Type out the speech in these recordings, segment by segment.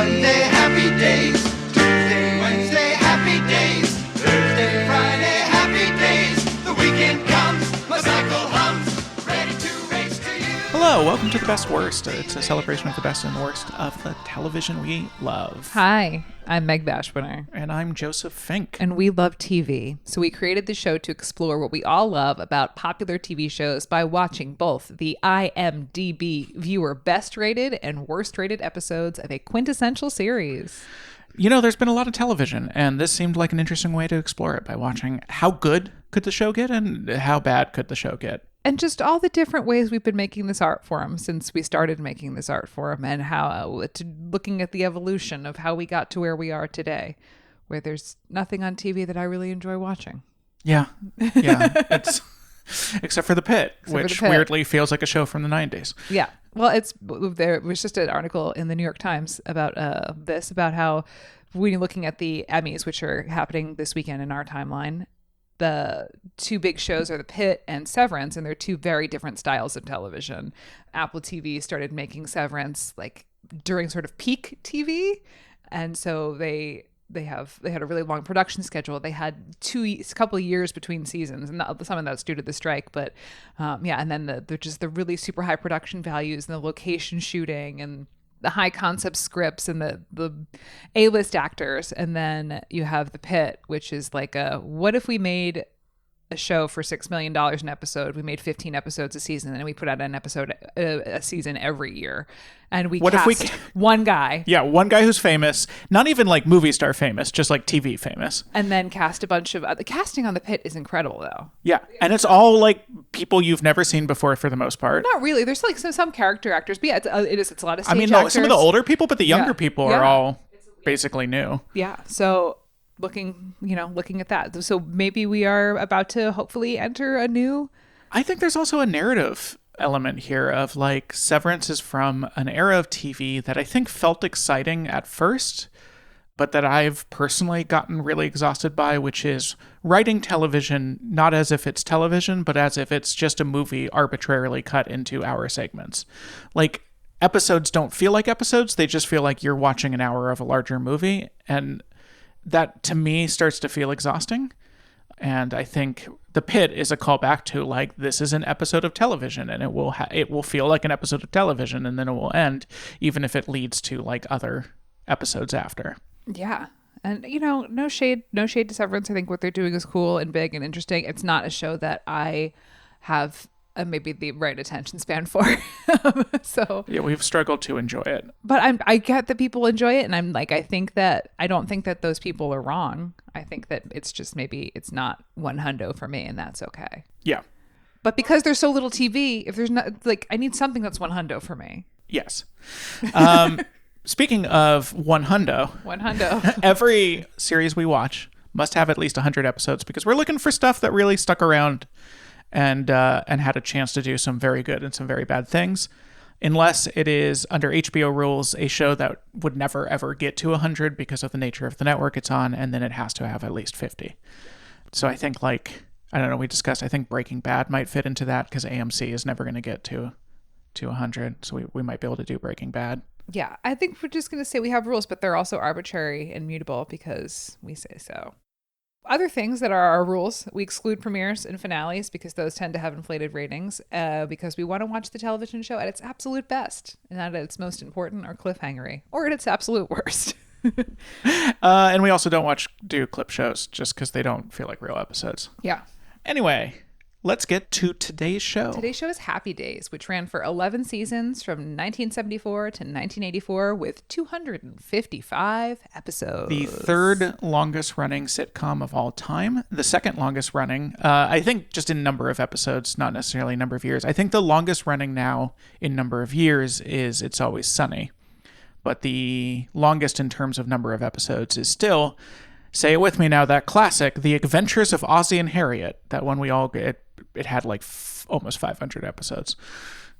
Monday, happy days. Tuesday, Wednesday, happy days. Thursday, Friday, happy days. The weekend comes, my cycle hums, ready to race to you. Hello, welcome to The Best Worst. It's a celebration of the best and worst of the television we love. Hi, I'm Meg Bashwinner. And I'm Joseph Fink. And we love TV. So we created the show to explore what we all love about popular TV shows by watching both the IMDb viewer best rated and worst rated episodes of a quintessential series. You know, there's been a lot of television, and this seemed like an interesting way to explore it by watching how good could the show get and how bad could the show get. And just all the different ways we've been making this art form since we started making this art form, and how looking at the evolution of how we got to where we are today, where there's nothing on TV that I really enjoy watching. Yeah. It's except for The Pit, which weirdly feels like a show from the 90s. Yeah. Well, there was just an article in the New York Times about about how when you're looking at the Emmys, which are happening this weekend in our timeline, the two big shows are The Pit and Severance, and they're two very different styles of television. Apple TV started making Severance like during sort of peak TV, and so they had a really long production schedule. They had a couple of years between seasons, and some of that's due to the strike. But and then the really super high production values and the location shooting and the high concept scripts and the A-list actors. And then you have The Pit, which is like what if we made a show for $6 million an episode? We made 15 episodes a season, and we put out an episode a season every year. And one guy. Yeah, one guy who's famous, not even like movie star famous, just like TV famous. And then cast a bunch of the casting on The Pit is incredible though. Yeah, and it's all like people you've never seen before for the most part. Not really. There's like some character actors, but yeah, it's a lot of stage actors. Some of the older people, but the younger people are all basically new. Yeah. So looking at that. So maybe we are about to hopefully enter a new. I think there's also a narrative element here of like Severance is from an era of TV that I think felt exciting at first, but that I've personally gotten really exhausted by, which is writing television not as if it's television, but as if it's just a movie arbitrarily cut into hour segments. Like episodes don't feel like episodes. They just feel like you're watching an hour of a larger movie. And that to me starts to feel exhausting. And I think The Pit is a callback to like, this is an episode of television, and it will feel like an episode of television, and then it will end, even if it leads to like other episodes after. Yeah. And no shade to Severance. I think what they're doing is cool and big and interesting. It's not a show that I have maybe the right attention span for. So yeah, we've struggled to enjoy it. But I get that people enjoy it, and I'm like, I don't think that those people are wrong. I think that it's just maybe it's not one hundo for me, and that's okay. Yeah. But because there's so little TV, if there's not like, I need something that's one hundo for me. Yes. Speaking of one hundo, every series we watch must have at least 100 episodes, because we're looking for stuff that really stuck around and had a chance to do some very good and some very bad things, unless it is, under HBO rules, a show that would never, ever get to 100 because of the nature of the network it's on, and then it has to have at least 50. So I think, I think Breaking Bad might fit into that, because AMC is never going to get to 100, so we might be able to do Breaking Bad. Yeah, I think we're just going to say we have rules, but they're also arbitrary and mutable because we say so. Other things that are our rules, we exclude premieres and finales because those tend to have inflated ratings, because we want to watch the television show at its absolute best, and not at its most important or cliffhangery, or at its absolute worst. And we also don't do clip shows just because they don't feel like real episodes. Yeah. Anyway, let's get to today's show. Today's show is Happy Days, which ran for 11 seasons from 1974 to 1984 with 255 episodes. The third longest running sitcom of all time. The second longest running, I think just in number of episodes, not necessarily number of years. I think the longest running now in number of years is It's Always Sunny. But the longest in terms of number of episodes is still, say it with me now, that classic, The Adventures of Ozzie and Harriet. That one it had like almost 500 episodes.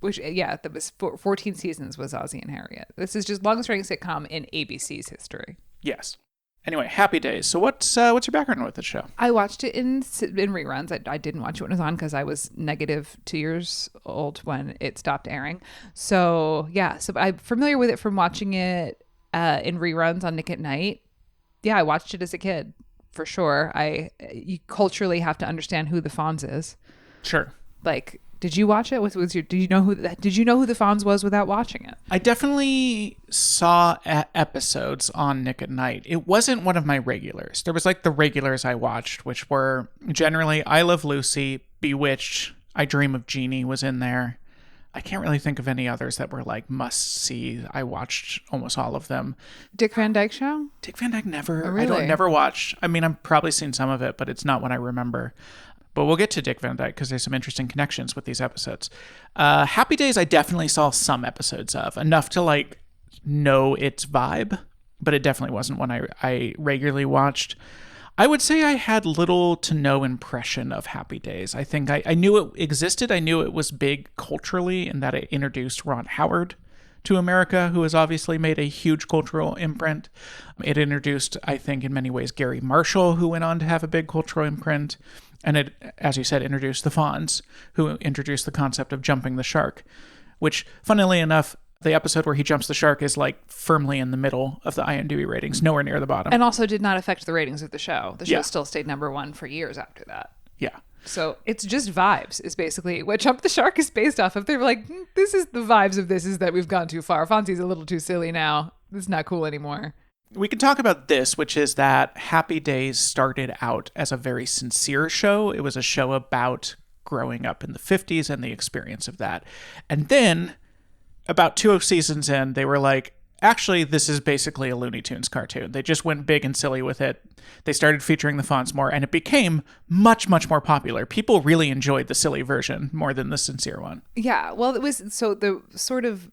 Which, that was 14 seasons was Ozzie and Harriet. This is just longest running sitcom in ABC's history. Yes. Anyway, Happy Days. So what's your background with the show? I watched it in reruns. I didn't watch it when it was on because I was negative 2 years old when it stopped airing. So, yeah. So I'm familiar with it from watching it in reruns on Nick at Night. Yeah, I watched it as a kid for sure. You culturally have to understand who the Fonz is. Sure. Like, did you watch it? Did you know who the Fonz was without watching it? I definitely saw episodes on Nick at Night. It wasn't one of my regulars. There was like the regulars I watched, which were generally I Love Lucy, Bewitched, I Dream of Jeannie was in there. I can't really think of any others that were like must see. I watched almost all of them. Dick Van Dyke Show? Dick Van Dyke never. Oh, really? I don't never watched. I mean, I've probably seen some of it, but it's not what I remember. But we'll get to Dick Van Dyke because there's some interesting connections with these episodes. Happy Days, I definitely saw some episodes of, enough to like know its vibe, but it definitely wasn't one I regularly watched. I would say I had little to no impression of Happy Days. I think I knew it existed. I knew it was big culturally in that it introduced Ron Howard to America, who has obviously made a huge cultural imprint. It introduced, I think, in many ways, Gary Marshall, who went on to have a big cultural imprint. And it, as you said, introduced the Fonz, who introduced the concept of jumping the shark, which, funnily enough, the episode where he jumps the shark is like firmly in the middle of the IMDb ratings, nowhere near the bottom. And also did not affect the ratings of the show. The show Yeah. still stayed #1 for years after that. Yeah. So it's just vibes is basically what Jump the Shark is based off of. They're like, this is the vibes of this is that we've gone too far. Fonzie's a little too silly now. It's not cool anymore. We can talk about this, which is that Happy Days started out as a very sincere show. It was a show about growing up in the 50s and the experience of that. And then about 2 seasons in, they were like, actually, this is basically a Looney Tunes cartoon. They just went big and silly with it. They started featuring the Fonz more, and it became much, much more popular. People really enjoyed the silly version more than the sincere one. Yeah. Well, it was so the sort of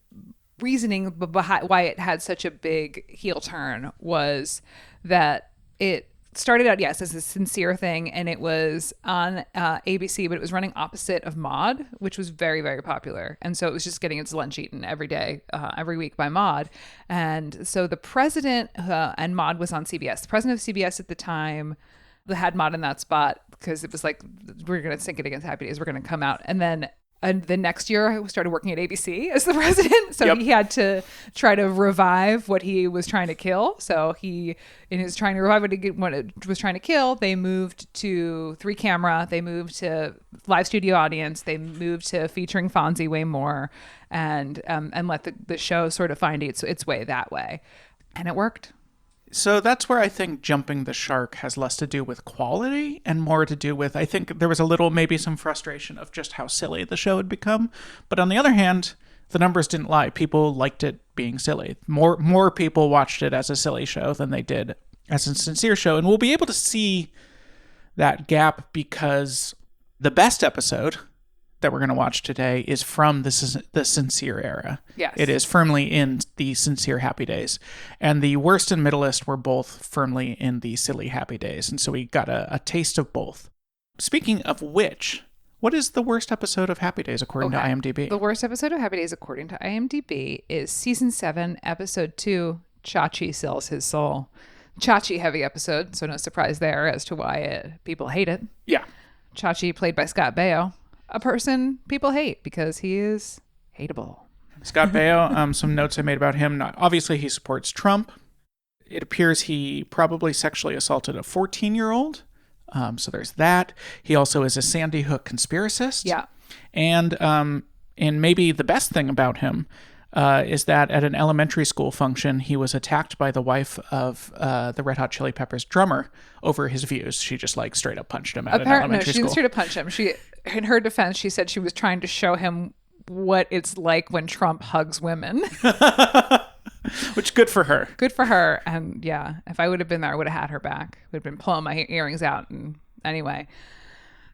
reasoning behind why it had such a big heel turn was that it started out, yes, as a sincere thing, and it was on ABC, but it was running opposite of Maude, which was very, very popular. And so it was just getting its lunch eaten every day, every week by Maude. And so the president, and Maude was on CBS. The president of CBS at the time had Maude in that spot because it was like, we're going to sync it against Happy Days. We're going to come out. And the next year, I started working at ABC as the president. So he had to try to revive what he was trying to kill. So in his trying to revive what it was trying to kill, they moved to 3 camera. They moved to live studio audience. They moved to featuring Fonzie way more and let the show sort of find its way that way. And it worked. So that's where I think jumping the shark has less to do with quality and more to do with, I think there was a little, maybe some frustration of just how silly the show had become. But on the other hand, the numbers didn't lie. People liked it being silly. More people watched it as a silly show than they did as a sincere show. And we'll be able to see that gap because the best episode that we're going to watch today is from the sincere era. Yes. It is firmly in the sincere Happy Days. And the worst and middleest were both firmly in the silly Happy Days. And so we got a taste of both. Speaking of which, what is the worst episode of Happy Days according to IMDb? The worst episode of Happy Days according to IMDb is season 7, episode 2, Chachi Sells His Soul. Chachi heavy episode, so no surprise there as to why people hate it. Yeah. Chachi, played by Scott Baio, a person people hate because he is hateable. Scott Baio, some notes I made about him. Obviously, he supports Trump. It appears he probably sexually assaulted a 14-year-old. So there's that. He also is a Sandy Hook conspiracist. Yeah. And maybe the best thing about him is that at an elementary school function, he was attacked by the wife of the Red Hot Chili Peppers drummer over his views. She just like straight up punched him at an elementary she school. didn't straight up punch him. She, in her defense, she said she was trying to show him what it's like when Trump hugs women. Which, good for her. Good for her. And yeah, if I would have been there, I would have had her back. Would have been pulling my earrings out. And anyway,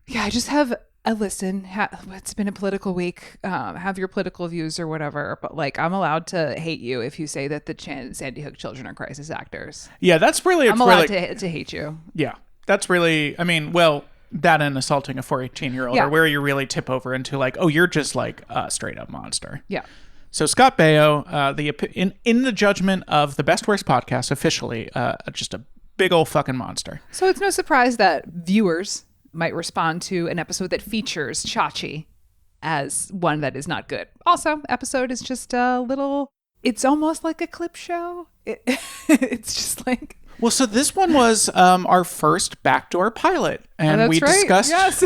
yeah, I just have a listen. It's been a political week. Have your political views or whatever. But like, I'm allowed to hate you if you say that the Sandy Hook children are crisis actors. Yeah, that's really. I'm allowed to hate you. Yeah, that's really. I mean, well, that and assaulting a 14-year-old are where you really tip over into like, oh, you're just like a straight up monster. Yeah. So Scott Baio, in the judgment of the Best Worst podcast, officially, just a big old fucking monster. So it's no surprise that viewers might respond to an episode that features Chachi as one that is not good. Also, episode is just a little It's almost like a clip show. It's just like... Well, so this one was our first backdoor pilot, and that's we right. discussed. Yes.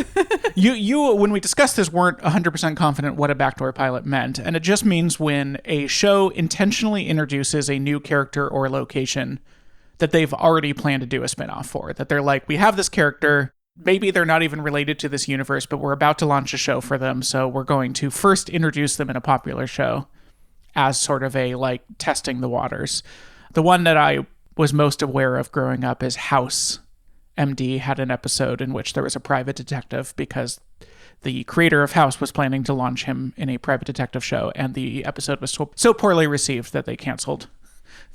you when we discussed this weren't 100% confident what a backdoor pilot meant, and it just means when a show intentionally introduces a new character or location that they've already planned to do a spinoff for. That they're like, we have this character. Maybe they're not even related to this universe, but we're about to launch a show for them, so we're going to first introduce them in a popular show as sort of a like testing the waters. The one that I was most aware of growing up is House. MD had an episode in which there was a private detective because the creator of House was planning to launch him in a private detective show, and the episode was so poorly received that they canceled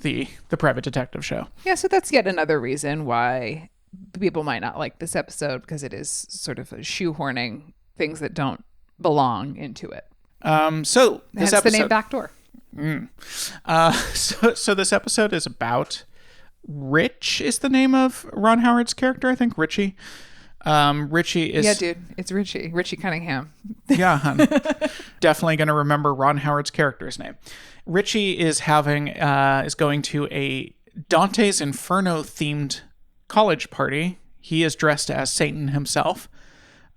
the private detective show. Yeah, so that's yet another reason why people might not like this episode, because it is sort of shoehorning things that don't belong into it. So this Hence episode, the name Backdoor. So this episode is about Rich is the name of Ron Howard's character, I think. Richie. Richie is... Yeah, dude. It's Richie. Richie Cunningham. Yeah, hun. Definitely going to remember Ron Howard's character's name. Richie is going to a Dante's Inferno themed college party. He is dressed as Satan himself.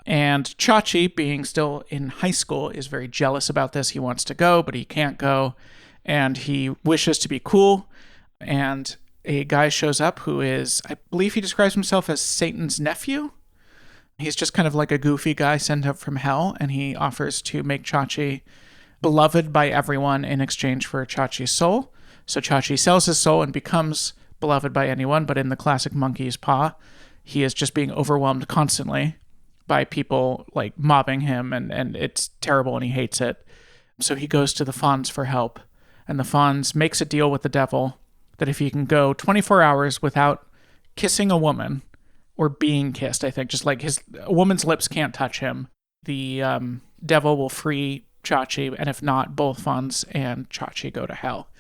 And Chachi, being still in high school, is very jealous about this. He wants to go, but he can't go. And he wishes to be cool. And a guy shows up who is, I believe he describes himself as Satan's nephew. He's just kind of like a goofy guy sent up from hell. And he offers to make Chachi beloved by everyone in exchange for Chachi's soul. So Chachi sells his soul and becomes beloved by anyone. But in the classic monkey's paw, he is just being overwhelmed constantly by people like mobbing him, and it's terrible and he hates it. So he goes to the Fonz for help, and the Fonz makes a deal with the devil that if he can go 24 hours without kissing a woman or being kissed, I think, just like a woman's lips can't touch him, the devil will free Chachi, and if not, both Fonz and Chachi go to hell.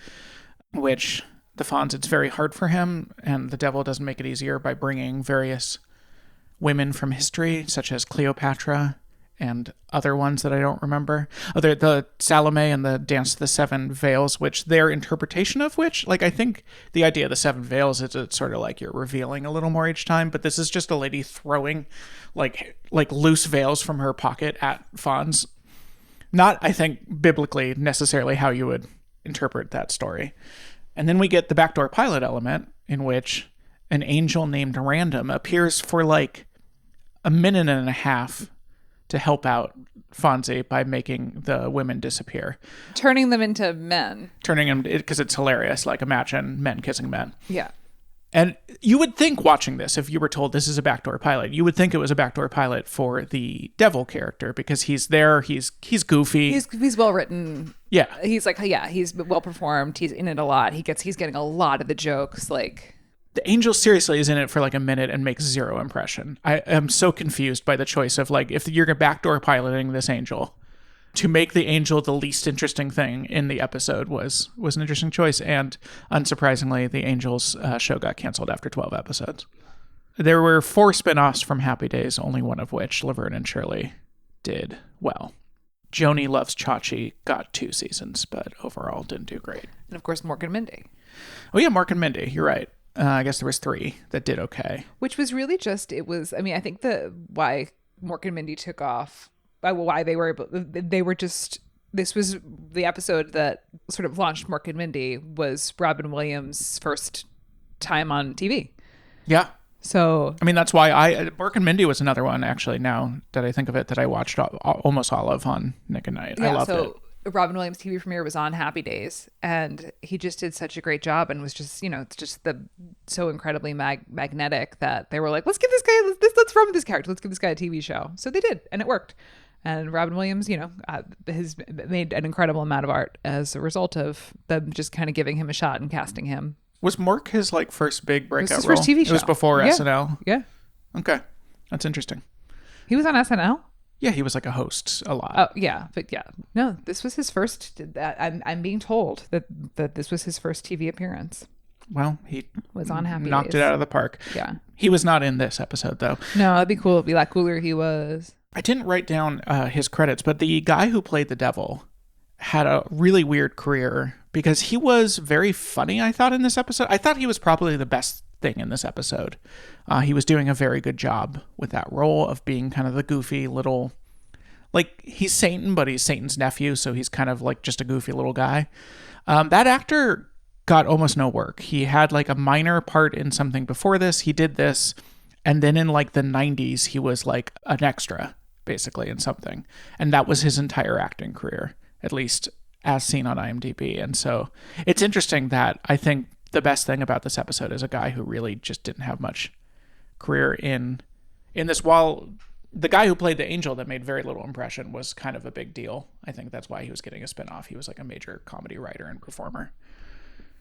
Which the Fonz, it's very hard for him, and the devil doesn't make it easier by bringing various women from history, such as Cleopatra and other ones that I don't remember. The Salome and the Dance of the Seven Veils, which their interpretation of which, like, I think the idea of the Seven Veils is it's sort of like you're revealing a little more each time, but this is just a lady throwing like loose veils from her pocket at Fonz. Not, I think, biblically necessarily how you would interpret that story. And then we get the backdoor pilot element in which an angel named Random appears for like a minute and a half to help out Fonzie by making the women disappear. Turning them into men. Turning them, because it's hilarious. Like, imagine men kissing men. Yeah. And you would think watching this, if you were told this is a backdoor pilot, you would think it was a backdoor pilot for the devil character because he's there, he's goofy. He's well written. Yeah. He's like, yeah, he's well performed. He's in it a lot. He's getting a lot of the jokes. Like, the angel seriously is in it for like a minute and makes zero impression. I am so confused by the choice of like, if you're backdoor piloting this angel, to make the angel the least interesting thing in the episode was an interesting choice. And unsurprisingly, the angel's show got canceled after 12 episodes. There were 4 spinoffs from Happy Days, only one of which, Laverne and Shirley, did well. Joni Loves Chachi got 2 seasons, but overall didn't do great. and of course, Mork and Mindy. Oh yeah, Mork and Mindy, you're right. I guess there was 3 that did okay. Which was really just, I think why Mork and Mindy took off, why they were just, this was the episode that sort of launched Mork and Mindy, was Robin Williams' first time on TV. Yeah. So, I mean, that's why Mork and Mindy was another one, actually, now that I think of it, that I watched almost all of on Nick and Night. I loved it. Robin Williams' TV premiere was on Happy Days, and he just did such a great job, and was just, it's just so incredibly magnetic that they were like, let's run with this character, let's give this guy a TV show. So they did, and it worked. And Robin Williams, has made an incredible amount of art as a result of them just kind of giving him a shot and casting him. Was Mork his first big breakout role? It was his role? first TV show. It was before SNL. Yeah. Okay, that's interesting. He was on SNL. Yeah, he was like a host a lot. Oh yeah, but yeah, no, this was his first. I'm being told that this was his first TV appearance. Well, he was on Happy knocked Days. it out of the park. Yeah, he was not in this episode though. No, that'd be cool. It'd be a lot cooler if he was. I didn't write down his credits, but the guy who played the devil had a really weird career because he was very funny, I thought, in this episode. I thought he was probably the best thing in this episode. He was doing a very good job with that role of being kind of the goofy little, like, he's Satan, but he's Satan's nephew, so he's kind of like just a goofy little guy. That actor got almost no work. He had like a minor part in something before this. He did this, and then in like the 90s, he was like an extra, basically, in something. And that was his entire acting career, at least as seen on IMDb. And so it's interesting that I think the best thing about this episode is a guy who really just didn't have much career in this, while the guy who played the angel that made very little impression was kind of a big deal. I think that's why he was getting a spinoff. He was like a major comedy writer and performer.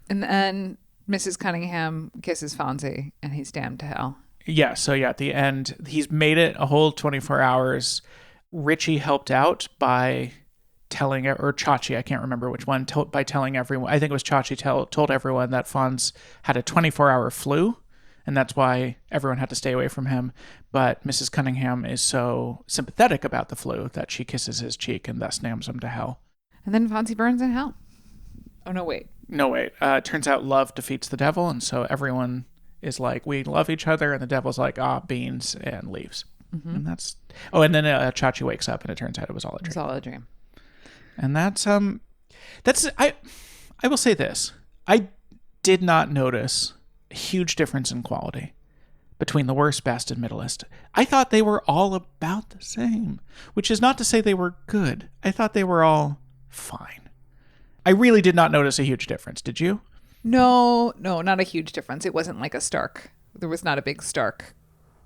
And then Mrs. Cunningham kisses Fonzie, and he's damned to hell. Yeah, so yeah, at the end, he's made it a whole 24 hours. Richie helped out by telling, or Chachi, I can't remember which one, by telling everyone, I think it was Chachi told everyone that Fonz had a 24-hour flu, and that's why everyone had to stay away from him. But Mrs. Cunningham is so sympathetic about the flu that she kisses his cheek and thus damns him to hell. And then Fonzie burns in hell. Oh, no, wait. No, wait. Turns out love defeats the devil, and so everyone is like, we love each other, and the devil's like, beans, and leaves. Mm-hmm. And that's... Oh, and then Chachi wakes up, and it turns out it was all a dream. It was all a dream. And that's... I will say this. I did not notice a huge difference in quality between the worst, best, and middleist. I thought they were all about the same, which is not to say they were good. I thought they were all fine. I really did not notice a huge difference. Did you? No, not a huge difference. It wasn't like a stark. There was not a big stark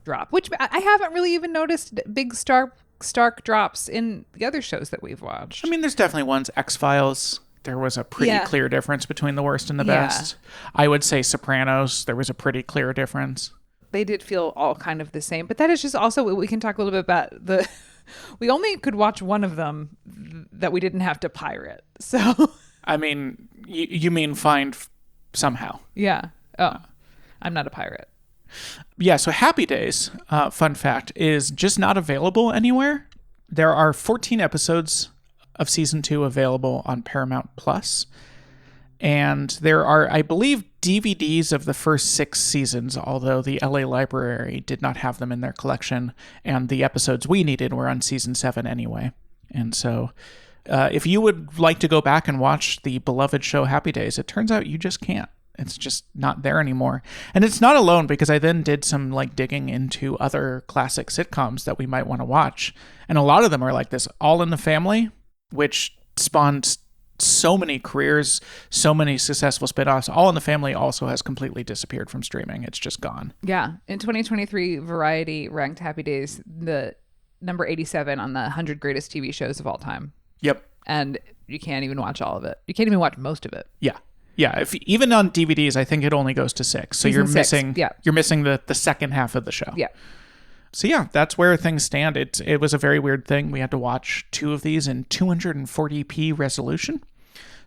drop, which I haven't really even noticed big stark drops in the other shows that we've watched. I mean, there's definitely ones. X-Files, there was a pretty clear difference between the worst and the best. I would say Sopranos, there was a pretty clear difference. They did feel all kind of the same, but that is just also, we can talk a little bit about the, we only could watch one of them that we didn't have to pirate. So, I mean, you mean find somehow. Yeah. Oh, I'm not a pirate. Yeah, so Happy Days, fun fact, is just not available anywhere. There are 14 episodes of season 2 available on Paramount Plus. And there are, I believe, DVDs of the first 6 seasons, although the LA Library did not have them in their collection. And the episodes we needed were on season 7 anyway. And so if you would like to go back and watch the beloved show Happy Days, it turns out you just can't. It's just not there anymore. And it's not alone, because I then did some like digging into other classic sitcoms that we might want to watch. And a lot of them are like this All in the Family, which spawned so many careers, so many successful spinoffs. All in the Family also has completely disappeared from streaming. It's just gone. Yeah. In 2023, Variety ranked Happy Days the number 87 on the 100 greatest TV shows of all time. Yep. And you can't even watch all of it. You can't even watch most of it. Yeah. Yeah, if even on DVDs, I think it only goes to 6. So you're missing the second half of the show. Yeah. So yeah, that's where things stand. It was a very weird thing. We had to watch 2 of these in 240p resolution.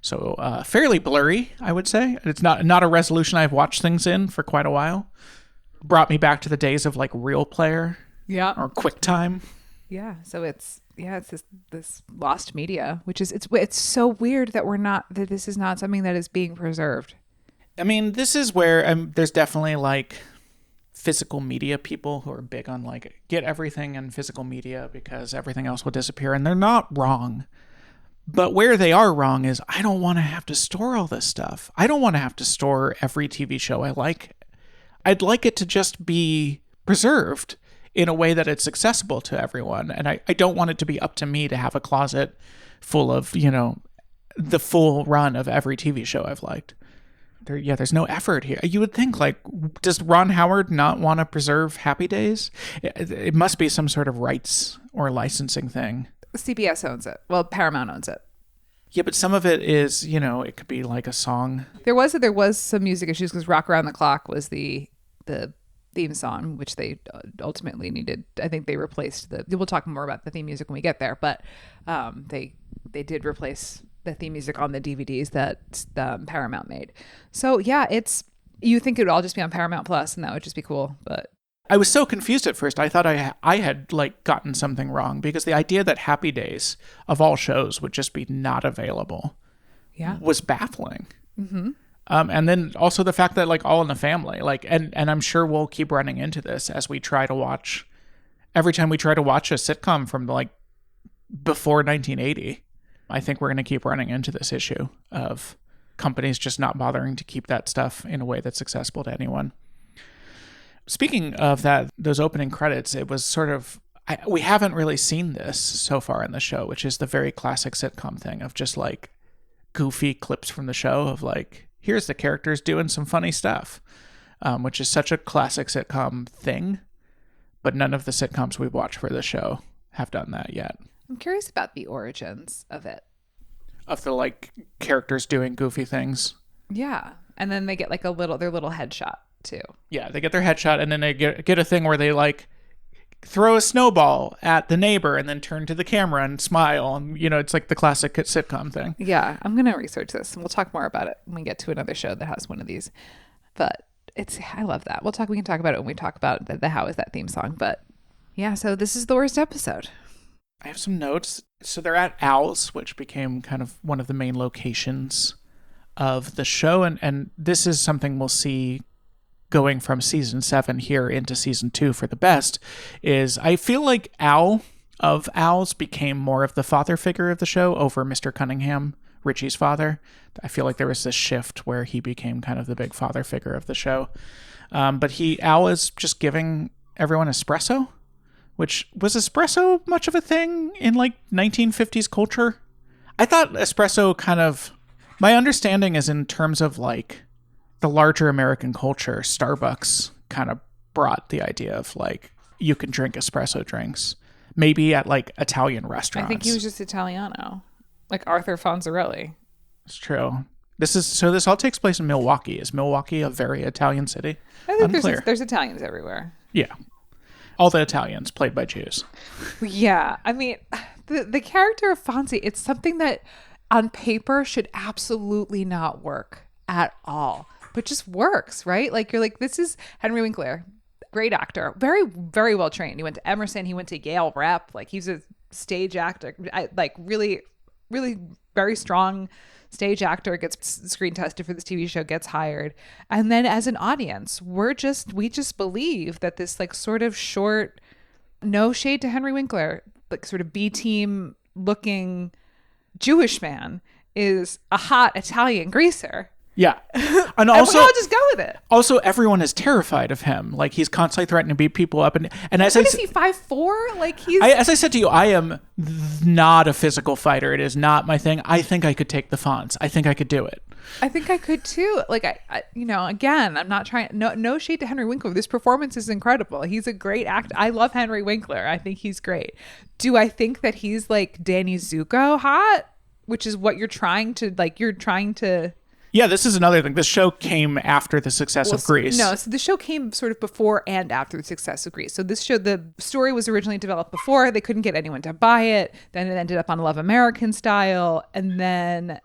So fairly blurry, I would say. It's not a resolution I've watched things in for quite a while. Brought me back to the days of like Real Player. Yeah. Or QuickTime. Yeah. So it's this lost media, which is it's so weird that this is not something that is being preserved. I mean, this is where there's definitely like physical media people who are big on like get everything in physical media because everything else will disappear, and they're not wrong. But where they are wrong is I don't want to have to store all this stuff. I don't want to have to store every TV show I like. I'd like it to just be preserved in a way that it's accessible to everyone. And I don't want it to be up to me to have a closet full of, the full run of every TV show I've liked. There's no effort here. You would think, like, does Ron Howard not want to preserve Happy Days? It must be some sort of rights or licensing thing. CBS owns it. Well, Paramount owns it. Yeah, but some of it is, it could be like a song. There was some music issues because Rock Around the Clock was the theme song, which they ultimately needed. I think they replaced we'll talk more about the theme music when we get there, but they did replace the theme music on the DVDs that Paramount made. So yeah, you think it would all just be on Paramount Plus and that would just be cool, but I was so confused at first. I thought I had like gotten something wrong, because the idea that Happy Days of all shows would just be not available was baffling. Mm-hmm. And then also the fact that like All in the Family, like, and I'm sure we'll keep running into this as we try to watch, every time we try to watch a sitcom from like before 1980, I think we're going to keep running into this issue of companies just not bothering to keep that stuff in a way that's accessible to anyone. Speaking of that, those opening credits, it was sort of, we haven't really seen this so far in the show, which is the very classic sitcom thing of just like goofy clips from the show of like, here's the characters doing some funny stuff, which is such a classic sitcom thing, but none of the sitcoms we've watched for the show have done that yet. I'm curious about the origins of it. Of the like characters doing goofy things. Yeah. And then they get like their little headshot too. Yeah, they get their headshot, and then they get a thing where they like throw a snowball at the neighbor and then turn to the camera and smile, and it's like the classic sitcom thing. Yeah, I'm gonna research this and we'll talk more about it when we get to another show that has one of these. But I love that. We can talk about it when we talk about the How Is That theme song. But yeah, so this is the worst episode. I have some notes. So they're at Owl's, which became kind of one of the main locations of the show, and this is something we'll see going from season 7 here into season 2 for the best, is I feel like Al of Owls became more of the father figure of the show over Mr. Cunningham, Richie's father. I feel like there was this shift where he became kind of the big father figure of the show. But Al is just giving everyone espresso, which was espresso much of a thing in like 1950s culture? I thought espresso kind of, my understanding is in terms of like the larger American culture, Starbucks kind of brought the idea of like, you can drink espresso drinks, maybe at like Italian restaurants. I think he was just Italiano, like Arthur Fonzarelli. It's true. This all takes place in Milwaukee. Is Milwaukee a very Italian city? I think there's Italians everywhere. Yeah. All the Italians played by Jews. Yeah. I mean, the character of Fonzie, it's something that on paper should absolutely not work at all, but just works, right? Like you're like, this is Henry Winkler, great actor, very, very well trained. He went to Emerson, he went to Yale Rep, like he's a stage actor, like really, really very strong stage actor, gets screen tested for this TV show, gets hired. And then as an audience, we just believe that this like sort of short, no shade to Henry Winkler, like sort of B-team looking Jewish man is a hot Italian greaser. Yeah. And also, I'll just go with it. Also, everyone is terrified of him. Like, he's constantly threatening to beat people up. And as what is he, 5'4"? Like, as I said to you, I am not a physical fighter. It is not my thing. I think I could take the Fonz. I think I could do it. I think I could too. Like, I again, I'm not trying, no shade to Henry Winkler. This performance is incredible. He's a great actor. I love Henry Winkler. I think he's great. Do I think that he's like Danny Zuko hot? Which is what you're trying to... Yeah, this is another thing. This show came after the success of Grease. No, so the show came sort of before and after the success of Grease. So this show, the story was originally developed before. They couldn't get anyone to buy it. Then it ended up on Love American Style. And then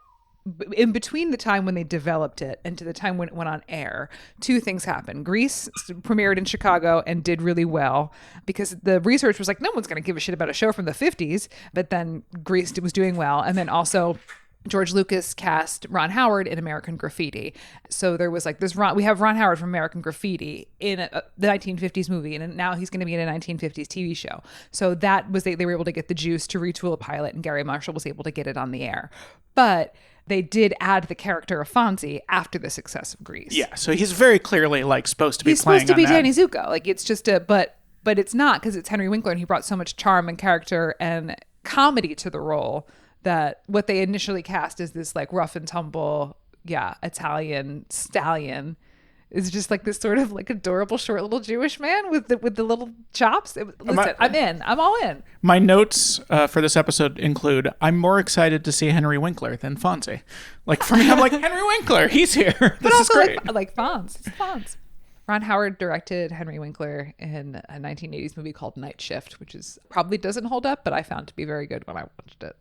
in between the time when they developed it and to the time when it went on air, two things happened. Grease premiered in Chicago and did really well because the research was like, no one's going to give a shit about a show from the 50s. But then Grease was doing well. And then also... George Lucas cast Ron Howard in American Graffiti. So there was like this we have Ron Howard from American Graffiti in the 1950s movie, and now he's going to be in a 1950s TV show. So that was they were able to get the juice to retool a pilot, and Gary Marshall was able to get it on the air. But they did add the character of Fonzie after the success of Grease. Yeah, so he's very clearly like supposed to be he's playing supposed to be on Danny that. Zuko. Like it's just but it's not because it's Henry Winkler, and he brought so much charm and character and comedy to the role that what they initially cast as this like rough and tumble, Italian stallion is just like this sort of like adorable short little Jewish man with the little chops. I'm in. I'm all in. My notes for this episode include: I'm more excited to see Henry Winkler than Fonzie. Like for me, I'm like Henry Winkler. He's here. This is great. Like Fonz. It's Fonz. Ron Howard directed Henry Winkler in a 1980s movie called Night Shift, which is probably doesn't hold up, but I found to be very good when I watched it.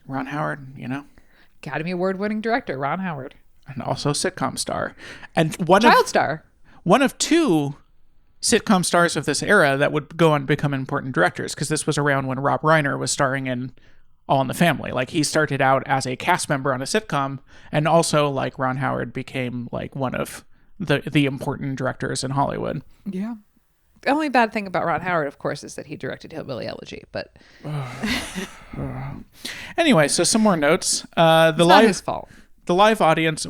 Ron Howard, Academy Award-winning director Ron Howard, and also sitcom star, and child star, one of two sitcom stars of this era that would go on to become important directors, because this was around when Rob Reiner was starring in All in the Family. Like, he started out as a cast member on a sitcom, and also, like, Ron Howard became, like, one of the important directors in Hollywood. Yeah. The only bad thing about Ron Howard, of course, is that he directed Hillbilly Elegy, but Anyway, so some more notes. it's not his fault. The live audience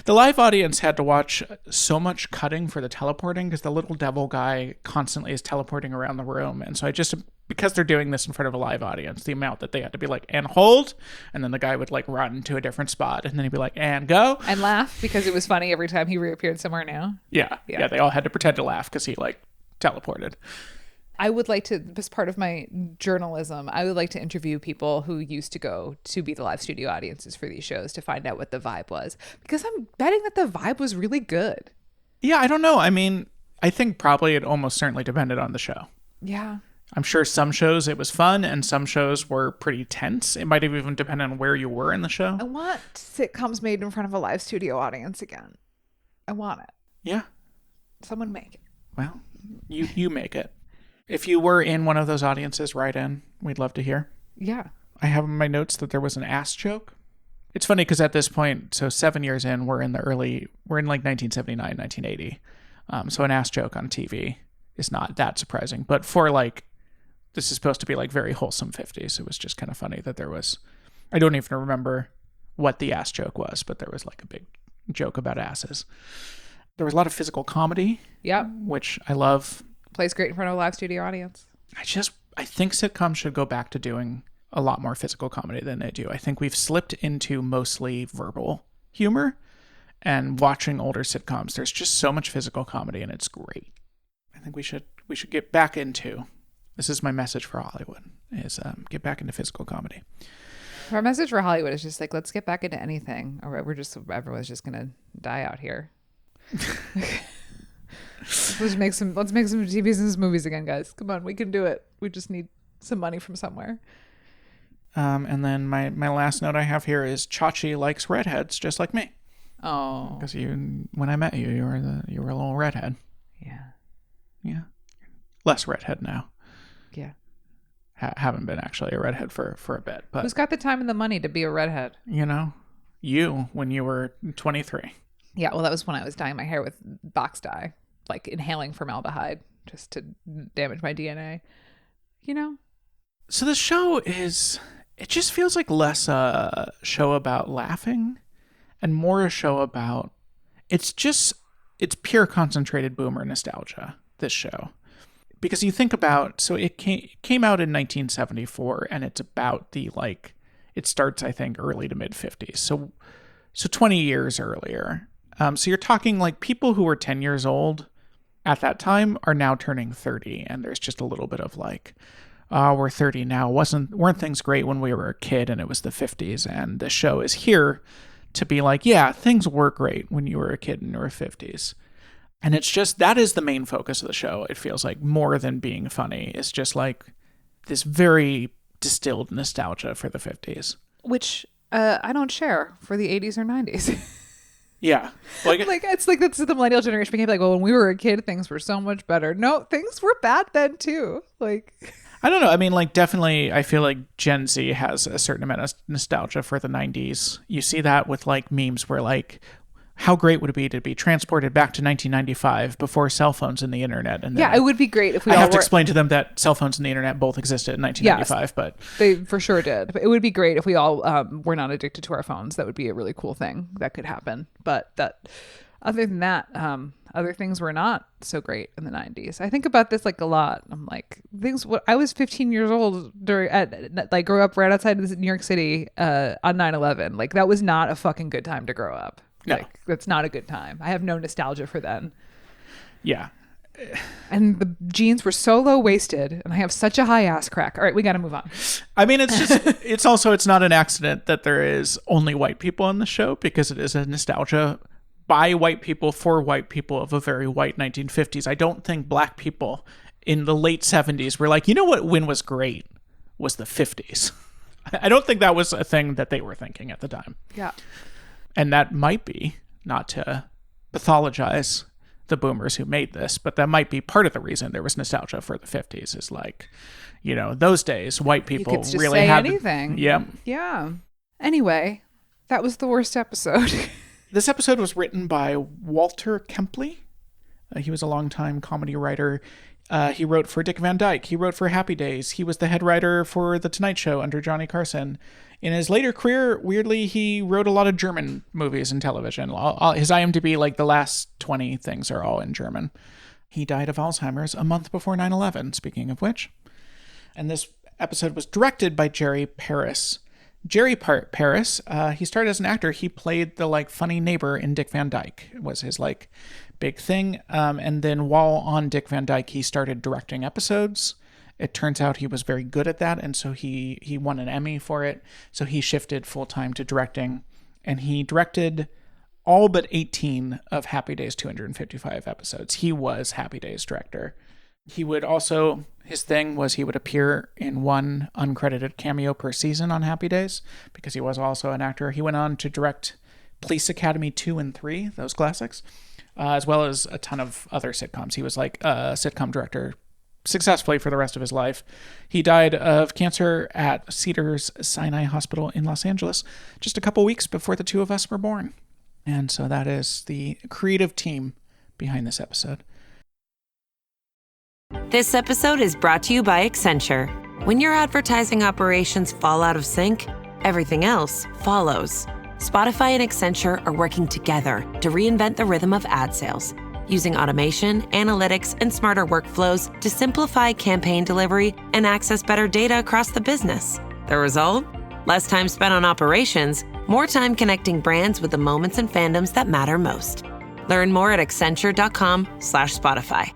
the live audience had to watch so much cutting for the teleporting, because the little devil guy constantly is teleporting around the room. And so because they're doing this in front of a live audience, the amount that they had to be like, and hold, and then the guy would like run to a different spot, and then he'd be like, and go. And laugh, because it was funny every time he reappeared somewhere new. Yeah. They all had to pretend to laugh because he like teleported. I would like to, as part of my journalism, I would like to interview people who used to go to be the live studio audiences for these shows to find out what the vibe was. Because I'm betting that the vibe was really good. Yeah, I don't know. I mean, I think probably it almost certainly depended on the show. Yeah. I'm sure some shows it was fun and some shows were pretty tense. It might have even depended on where you were in the show. I want sitcoms made in front of a live studio audience again. I want it. Yeah. Someone make it. Well, you make it. If you were in one of those audiences, write in. We'd love to hear. Yeah. I have in my notes that there was an ass joke. It's funny because at this point, so 7 years in, we're in like 1979, 1980. So an ass joke on TV is not that surprising. But for like, this is supposed to be like very wholesome 50s. It was just kind of funny that there was, I don't even remember what the ass joke was, but there was like a big joke about asses. There was a lot of physical comedy. Yep. Which I love. Plays great in front of a live studio audience. I think sitcoms should go back to doing a lot more physical comedy than they do. I think we've slipped into mostly verbal humor, and watching older sitcoms, there's just so much physical comedy and it's great. I think we should get back into, this is my message for Hollywood, is get back into physical comedy. Our message for Hollywood is just like, let's get back into anything, or everyone's just going to die out here. Let's make some TV business movies again, guys. Come on, we can do it. We just need some money from somewhere. And then my last note I have here is Chachi likes redheads just like me. Oh, because when I met you, you were a little redhead. Yeah. Less redhead now. Yeah. Haven't been actually a redhead for a bit, but who's got the time and the money to be a redhead? You when you were 23. Yeah, well, that was when I was dyeing my hair with box dye, like inhaling formaldehyde just to damage my DNA. So the show it just feels like less a show about laughing and more a show about, it's pure concentrated boomer nostalgia, this show. Because you think about, so it came out in 1974, and it's about it starts, I think, early to mid 50s. So 20 years earlier. So you're talking like people who were 10 years old at that time are now turning 30. And there's just a little bit of like, we're 30 now. Weren't things great when we were a kid and it was the 50s? And the show is here to be like, yeah, things were great when you were a kid in your 50s. And it's just, that is the main focus of the show. It feels like more than being funny. It's just like this very distilled nostalgia for the 50s. Which I don't share for the 80s or 90s. Yeah. It's like that's the millennial generation became like, well, when we were a kid, things were so much better. No, things were bad then too. I don't know. I mean, definitely, I feel like Gen Z has a certain amount of nostalgia for the 90s. You see that with memes where how great would it be to be transported back to 1995 before cell phones and the internet? And yeah, it would be great if we I have to explain to them that cell phones and the internet both existed in 1995, yes, but they for sure did. But it would be great if we all were not addicted to our phones. That would be a really cool thing that could happen. But other than that, other things were not so great in the 90s. I think about this a lot. I'm like, I was 15 years old grew up right outside of New York City on 9/11. That was not a fucking good time to grow up. No. That's not a good time. I have no nostalgia for then. Yeah. And the jeans were so low-waisted, and I have such a high ass crack. All right, we got to move on. I mean, it's just, it's not an accident that there is only white people on the show, because it is a nostalgia by white people for white people of a very white 1950s. I don't think black people in the late 70s were like, you know what when was great was the 50s. I don't think that was a thing that they were thinking at the time. Yeah. And that might be, not to pathologize the boomers who made this, but that might be part of the reason there was nostalgia for the 50s is like, those days, white people You could just really say had anything. Yeah. Yeah. Anyway, that was the worst episode. This episode was written by Walter Kempley. He was a longtime comedy writer. He wrote for Dick Van Dyke. He wrote for Happy Days. He was the head writer for The Tonight Show under Johnny Carson. In his later career, weirdly, he wrote a lot of German movies and television. His IMDb, like the last 20 things are all in German. He died of Alzheimer's a month before 9/11, speaking of which. And this episode was directed by Jerry Paris. Jerry Paris, he started as an actor. He played the funny neighbor in Dick Van Dyke. It was his big thing. And then while on Dick Van Dyke, he started directing episodes. It turns out he was very good at that, and so he won an Emmy for it. So he shifted full-time to directing, and he directed all but 18 of Happy Days' 255 episodes. He was Happy Days director. He would also, his thing was he would appear in one uncredited cameo per season on Happy Days, because he was also an actor. He went on to direct Police Academy 2 and 3, those classics, as well as a ton of other sitcoms. He was a sitcom director successfully for the rest of his life. He died of cancer at Cedars-Sinai Hospital in Los Angeles just a couple weeks before the two of us were born. And so that is the creative team behind this episode. This episode is brought to you by Accenture. When your advertising operations fall out of sync, everything else follows. Spotify and Accenture are working together to reinvent the rhythm of ad sales, using automation, analytics, and smarter workflows to simplify campaign delivery and access better data across the business. The result? Less time spent on operations, more time connecting brands with the moments and fandoms that matter most. Learn more at accenture.com/Spotify.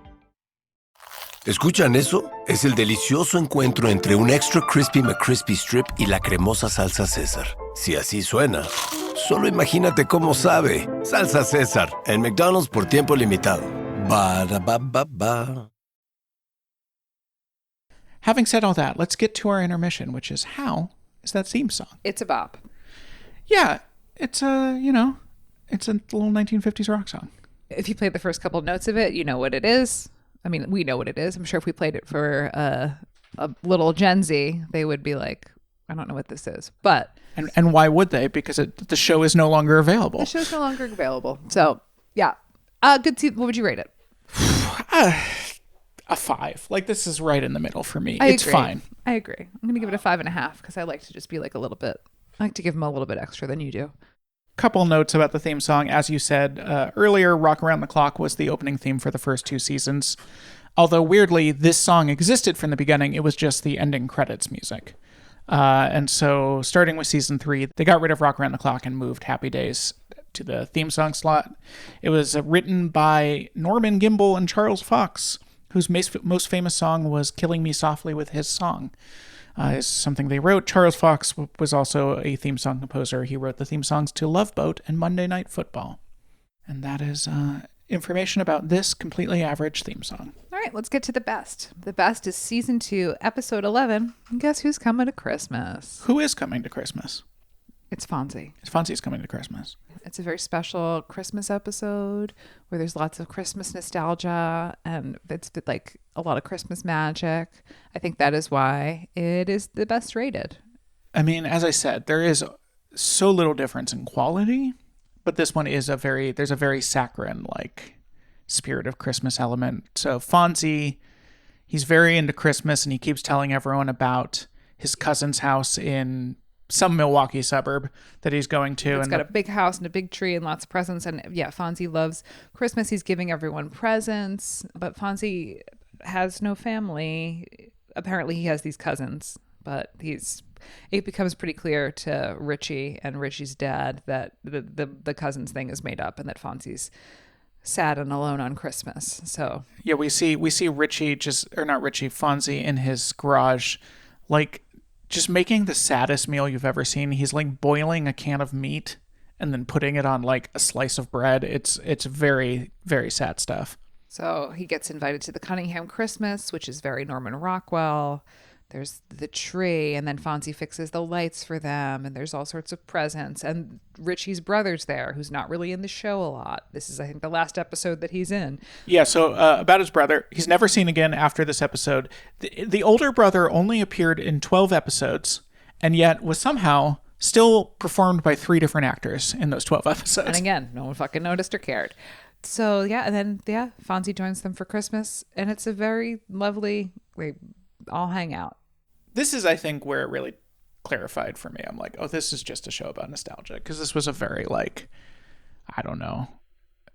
¿Escuchan eso? Es el delicioso encuentro entre un Extra Crispy McCrispy Strip y la cremosa salsa César. Si así suena, solo imagínate cómo sabe. Salsa César, en McDonald's por tiempo limitado. Ba-da-ba-ba-ba. Having said all that, let's get to our intermission, which is how is that theme song? It's a bop. Yeah, it's it's a little 1950s rock song. If you played the first couple of notes of it, you know what it is. I mean, we know what it is. I'm sure if we played it for a little Gen Z, they would be like, I don't know what this is. But and why would they? Because the show is no longer available. The show's no longer available. So, yeah. Good. What would you rate it? A 5. This is right in the middle for me. I It's agree. fine. I agree. I'm going to give it a 5.5 because I like to just be a little bit, I like to give them a little bit extra than you do. Couple notes about the theme song. As you said earlier, Rock Around the Clock was the opening theme for the first 2 seasons. Although weirdly, this song existed from the beginning. It was just the ending credits music. And so starting with season 3, they got rid of Rock Around the Clock and moved Happy Days to the theme song slot. It was written by Norman Gimbel and Charles Fox, whose most famous song was Killing Me Softly with His Song. Is something they wrote. Charles Fox was also a theme song composer. He wrote the theme songs to Love Boat and Monday Night Football. And that is information about this completely average theme song. All right, let's get to the best. The best is season 2, episode 11. And guess who's coming to Christmas? Who is coming to Christmas? It's Fonzie. Fonzie's coming to Christmas. It's a very special Christmas episode where there's lots of Christmas nostalgia and it's a lot of Christmas magic. I think that is why it is the best rated. I mean, as I said, there is so little difference in quality, but this one is there's a very saccharine, spirit of Christmas element. So Fonzie, he's very into Christmas and he keeps telling everyone about his cousin's house in some Milwaukee suburb that he's going to. It's got a big house and a big tree and lots of presents. And yeah, Fonzie loves Christmas. He's giving everyone presents, but Fonzie has no family. Apparently he has these cousins, but it becomes pretty clear to Richie and Richie's dad that the cousins thing is made up and that Fonzie's sad and alone on Christmas. So yeah, we see Fonzie in his garage, just making the saddest meal you've ever seen. He's boiling a can of meat and then putting it on a slice of bread. It's very, very sad stuff. So he gets invited to the Cunningham Christmas, which is very Norman Rockwell. there's the tree, and then Fonzie fixes the lights for them, and there's all sorts of presents. And Richie's brother's there, who's not really in the show a lot. This is, I think, the last episode that he's in. Yeah, so about his brother, he's never seen again after this episode. The older brother only appeared in 12 episodes, and yet was somehow still performed by 3 different actors in those 12 episodes. And again, no one fucking noticed or cared. So yeah, and then Fonzie joins them for Christmas, and it's a very lovely, they all hang out. This is, I think, where it really clarified for me. I'm like, oh, this is just a show about nostalgia. Because this was a very, like, I don't know.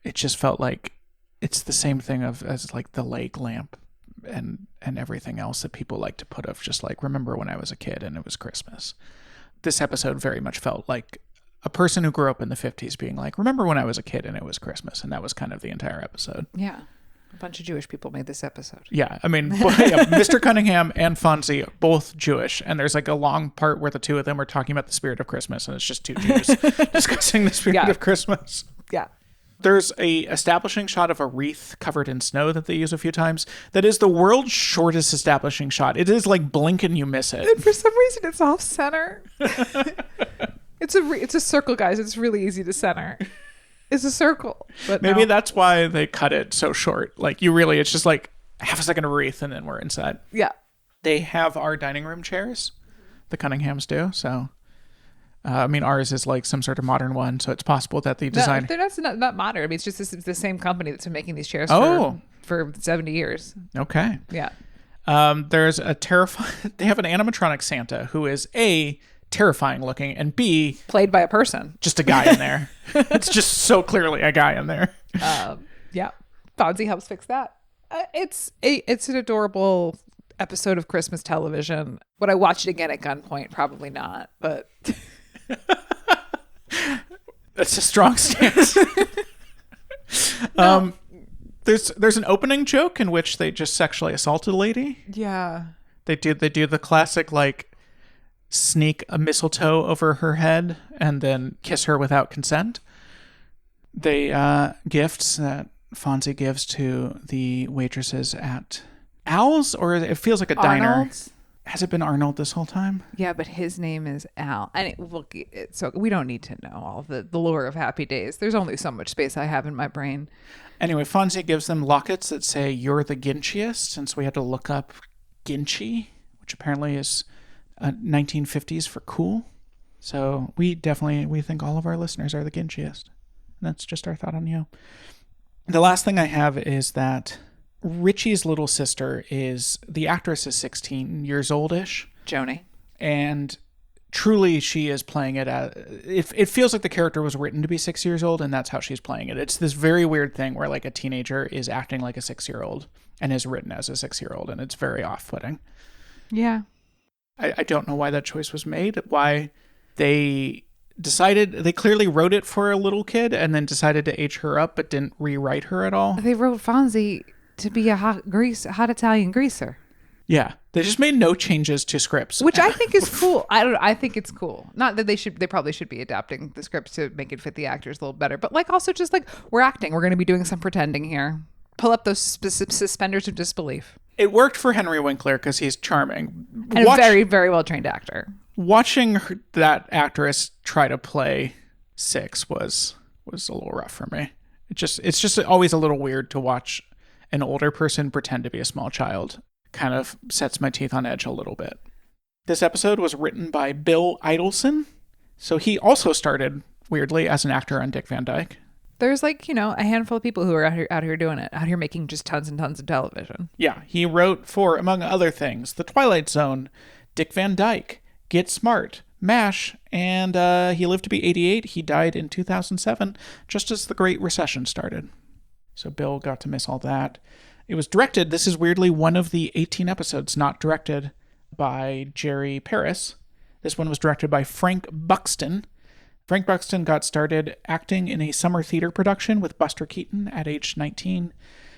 It just felt like it's the same thing as like the leg lamp and everything else that people like to put of just like, remember when I was a kid and it was Christmas. This episode very much felt like a person who grew up in the 50s being like, remember when I was a kid and it was Christmas. And that was kind of the entire episode. Yeah. A bunch of Jewish people made this episode. Yeah, I mean, Mr. Cunningham and Fonzie, both Jewish, and there's like a long part where the two of them are talking about the spirit of Christmas, and it's just 2 Jews discussing the spirit of Christmas. Yeah. There's a establishing shot of a wreath covered in snow that they use a few times. That is the world's shortest establishing shot. It is like blink and you miss it. And for some reason, it's off center. It's a circle, guys. It's really easy to center. It's a circle. But maybe no. that's why they cut it so short. Like it's just like half a second of wreath and then we're inside. Yeah. They have our dining room chairs. The Cunninghams do. So, I mean, ours is like some sort of modern one. So it's possible that the design... No, they're not modern. I mean, it's just the same company that's been making these chairs for 70 years. Okay. Yeah. There's a terrifying... They have an animatronic Santa who is A, terrifying looking, and B, played by a person. Just a guy in there. It's just so clearly a guy in there. Yeah. Fonzie helps fix that. It's an adorable episode of Christmas television. Would I watch it again at gunpoint? Probably not, but... That's a strong stance. No. There's an opening joke in which they just sexually assaulted a lady. Yeah. They do the classic, like, sneak a mistletoe over her head and then kiss her without consent. They gifts that Fonzie gives to the waitresses at Al's, or it feels like a Arnold's? diner. Has it been Arnold this whole time? Yeah, but his name is Al. And so we don't need to know all the lore of Happy Days. There's only so much space I have in my brain. Anyway, Fonzie gives them lockets that say, "You're the Ginchiest," and so we had to look up Ginchi, which apparently is 1950s for cool. So we think all of our listeners are the Ginchiest. And that's just our thought on you. The last thing I have is that Richie's little sister the actress is 16 years old-ish. Joni. And truly she is playing it it feels like the character was written to be 6 years old, and that's how she's playing it. It's this very weird thing where like a teenager is acting like a 6-year-old and is written as a 6-year-old, and it's very off-putting. Yeah. I don't know why that choice was made, why they decided, they clearly wrote it for a little kid and then decided to age her up but didn't rewrite her at all. They wrote Fonzie to be a hot Italian greaser. Yeah. They just made no changes to scripts. Which I think is cool. I think it's cool. Not that they probably should be adapting the script to make it fit the actors a little better, but like also just like, we're acting. We're going to be doing some pretending here. Pull up those suspenders of disbelief. It worked for Henry Winkler because he's charming. And a very, very well-trained actor. Watching that actress try to play 6 was a little rough for me. It's just always a little weird to watch an older person pretend to be a small child. Kind of sets my teeth on edge a little bit. This episode was written by Bill Idelson. So he also started, weirdly, as an actor on Dick Van Dyke. There's like, a handful of people who are out here doing it, out here making just tons and tons of television. Yeah, he wrote for, among other things, The Twilight Zone, Dick Van Dyke, Get Smart, MASH, and he lived to be 88. He died in 2007, just as the Great Recession started. So Bill got to miss all that. It was directed, this is weirdly one of the 18 episodes not directed by Jerry Paris. This one was directed by Frank Buxton. Frank Buxton got started acting in a summer theater production with Buster Keaton at age 19.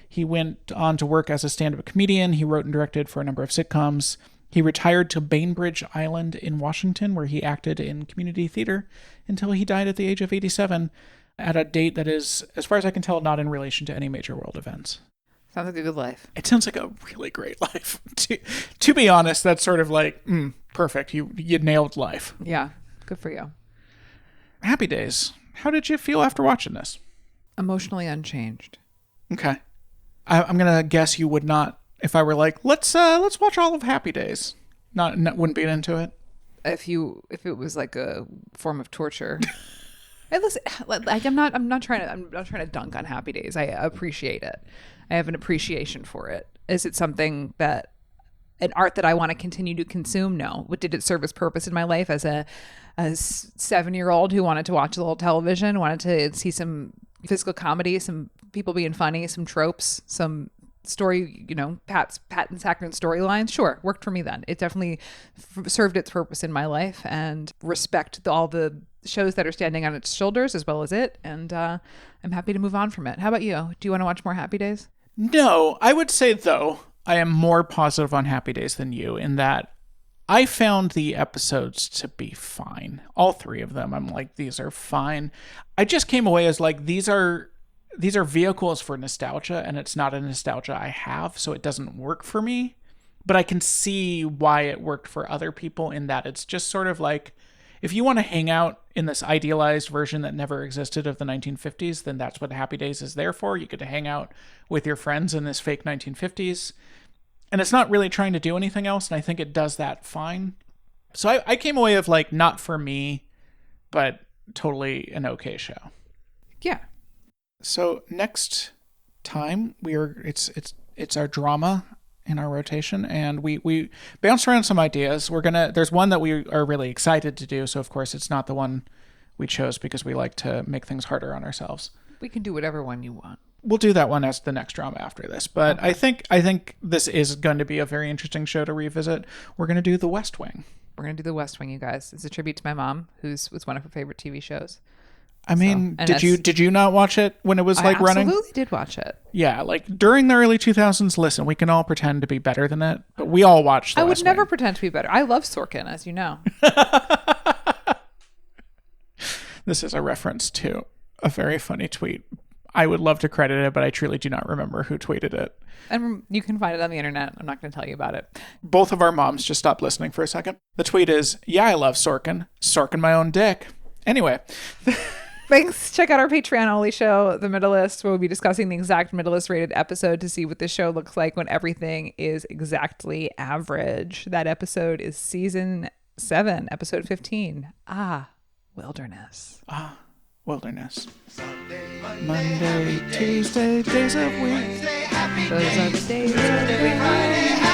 He went on to work as a stand-up comedian. He wrote and directed for a number of sitcoms. He retired to Bainbridge Island in Washington, where he acted in community theater until he died at the age of 87 at a date that is, as far as I can tell, not in relation to any major world events. Sounds like a good life. It sounds like a really great life. To be honest, that's sort of like, perfect. You nailed life. Yeah. Good for you. Happy Days. How did you feel after watching this? Emotionally unchanged. Okay. I'm gonna guess you would not, if I were like, let's watch all of Happy Days. Not wouldn't be into it. If it was like a form of torture. Hey, listen, like I'm not trying to dunk on Happy Days. I appreciate it. I have an appreciation for it. Is it something that an art that I want to continue to consume? No. What did it serve its purpose in my life as a 7-year-old who wanted to watch a little television, wanted to see some physical comedy, some people being funny, some tropes, some story, Pat and Sackman storylines? Sure, worked for me then. It definitely served its purpose in my life, and respect all the shows that are standing on its shoulders as well as it, and I'm happy to move on from it. How about you? Do you want to watch more Happy Days? No, I would say, though, I am more positive on Happy Days than you in that I found the episodes to be fine. All 3 of them, I'm like, these are fine. I just came away as like, these are vehicles for nostalgia, and it's not a nostalgia I have, so it doesn't work for me. But I can see why it worked for other people in that it's just sort of like, if you want to hang out in this idealized version that never existed of the 1950s, then that's what Happy Days is there for. You get to hang out with your friends in this fake 1950s. And it's not really trying to do anything else, and I think it does that fine. So I came away of like, not for me, but totally an okay show. Yeah. So next time it's our drama in our rotation, and we bounced around some ideas. There's one that we are really excited to do, so of course it's not the one we chose because we like to make things harder on ourselves. We can do whatever one you want. We'll do that one as the next drama after this, but okay. I think this is going to be a very interesting show to revisit. We're going to do The West Wing. We're going to do The West Wing, you guys. It's a tribute to my mom, was one of her favorite TV shows. I mean, did you not watch it when it was like running? I absolutely did watch it. Yeah, like during the early 2000s. Listen, we can all pretend to be better than it, but we all watched The West Wing. I would never pretend to be better. I love Sorkin, as you know. This is a reference to a very funny tweet. I would love to credit it, but I truly do not remember who tweeted it. And you can find it on the internet. I'm not going to tell you about it. Both of our moms just stopped listening for a second. The tweet is, yeah, I love Sorkin. Sorkin my own dick. Anyway. Thanks. Check out our Patreon-only show, The Middleist, where we'll be discussing the exact Middleist rated episode to see what the show looks like when everything is exactly average. That episode is season 7, episode 15. Wilderness. Wilderness. Sunday, Monday, Tuesday, days of week. Wednesday, happy Those days. are the days. Thursday, Friday,